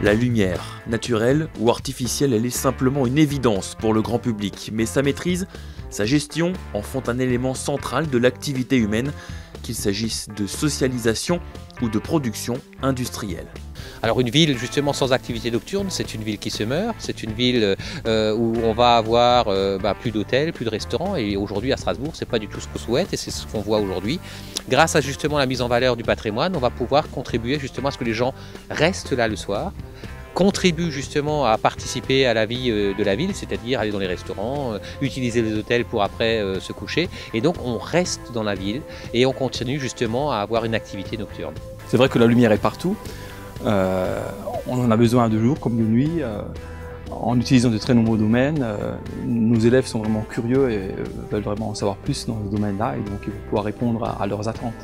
La lumière, naturelle ou artificielle, elle est simplement une évidence pour le grand public, mais sa maîtrise, sa gestion en font un élément central de l'activité humaine, qu'il s'agisse de socialisation ou de production industrielle. Alors une ville justement sans activité nocturne, c'est une ville qui se meurt, c'est une ville où on va avoir plus d'hôtels, plus de restaurants, et aujourd'hui à Strasbourg c'est pas du tout ce qu'on souhaite et c'est ce qu'on voit aujourd'hui. Grâce à justement la mise en valeur du patrimoine, on va pouvoir contribuer justement à ce que les gens restent là le soir, contribuent justement à participer à la vie de la ville, c'est-à-dire aller dans les restaurants, utiliser les hôtels pour après se coucher, et donc on reste dans la ville et on continue justement à avoir une activité nocturne. C'est vrai que la lumière est partout. On en a besoin de jour comme de nuit, en utilisant de très nombreux domaines. Nos élèves sont vraiment curieux et veulent vraiment en savoir plus dans ce domaine-là et donc ils vont pouvoir répondre à leurs attentes.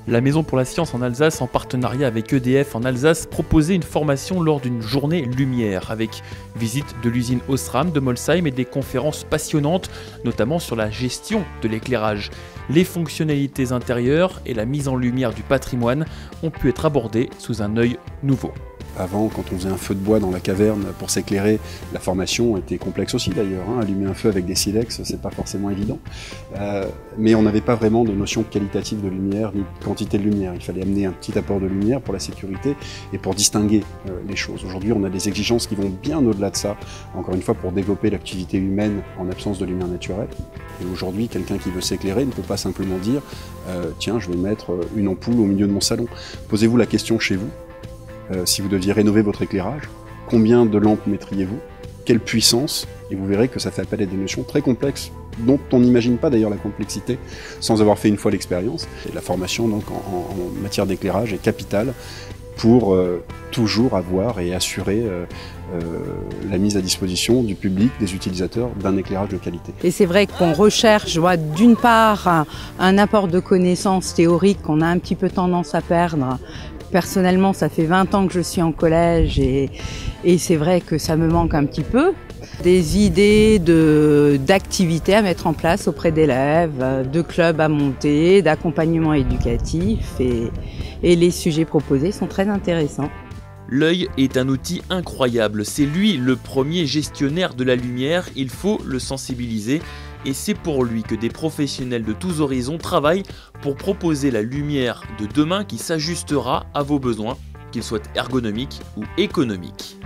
La Maison pour la Science en Alsace, en partenariat avec EDF en Alsace, proposait une formation lors d'une journée lumière, avec visite de l'usine Osram de Molsheim et des conférences passionnantes, notamment sur la gestion de l'éclairage. Les fonctionnalités intérieures et la mise en lumière du patrimoine ont pu être abordées sous un œil nouveau. Avant, quand on faisait un feu de bois dans la caverne pour s'éclairer, la formation était complexe aussi d'ailleurs. Allumer un feu avec des silex, c'est pas forcément évident. Mais on n'avait pas vraiment de notion qualitative de lumière ni de quantité de lumière. Il fallait amener un petit apport de lumière pour la sécurité et pour distinguer les choses. Aujourd'hui, on a des exigences qui vont bien au-delà de ça, encore une fois pour développer l'activité humaine en absence de lumière naturelle. Et aujourd'hui, quelqu'un qui veut s'éclairer ne peut pas simplement dire tiens, je vais mettre une ampoule au milieu de mon salon. Posez-vous la question chez vous. Si vous deviez rénover votre éclairage, combien de lampes mettriez-vous? Quelle puissance? Et vous verrez que ça fait appel à des notions très complexes, dont on n'imagine pas d'ailleurs la complexité, sans avoir fait une fois l'expérience. Et la formation donc, en matière d'éclairage est capitale pour toujours avoir et assurer la mise à disposition du public, des utilisateurs, d'un éclairage de qualité. Et c'est vrai qu'on recherche d'une part un apport de connaissances théoriques qu'on a un petit peu tendance à perdre. Personnellement, ça fait 20 ans que je suis en collège et c'est vrai que ça me manque un petit peu. Des idées d'activités à mettre en place auprès d'élèves, de clubs à monter, d'accompagnement éducatif et les sujets proposés sont très intéressants. L'œil est un outil incroyable, c'est lui le premier gestionnaire de la lumière, il faut le sensibiliser. Et c'est pour lui que des professionnels de tous horizons travaillent pour proposer la lumière de demain qui s'ajustera à vos besoins, qu'ils soient ergonomiques ou économiques.